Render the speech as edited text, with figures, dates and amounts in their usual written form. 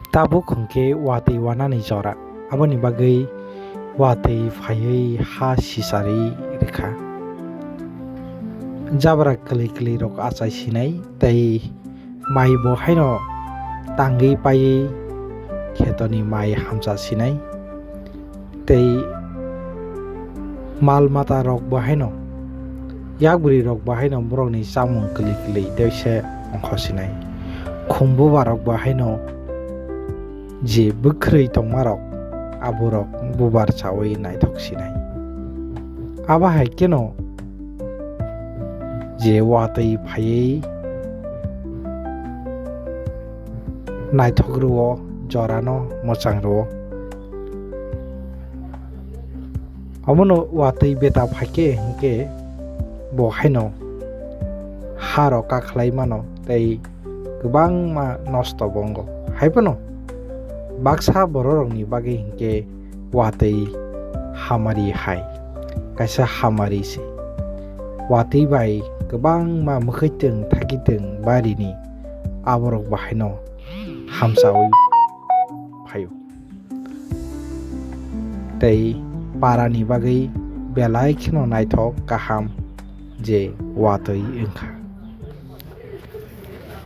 Tabuk hongke watui wanani jora aboni bagui watui phaiui ha sisari rekha. Jabra kali rok achai sinai tei mai bo haino tangui paiui khetoni mai hamsa sinai tei mal mata rok bo haino yakburi rok bo haino borokni chamung kali tei ongkho sinai. Khumbuba rok bo haino je bwkrui tongma rok aborok bubar chawi naithok sinai. Abo hai keno je watui phaiui naithok rwo jora no mochang rwo. Abono watui beta phaikhe hingkhe bo haino ha rok kakhlai mano tei kwbangma nosto bongo haibano baksa borok ni bagui hingkhe watui hamari hai kaisa hamari se. Watui bai kwbangma mwkhwuitwng thakitwng barini aborok bo haino hamsaui phaio tei parani bagui belai kheno naithok kaham je watui wngkha.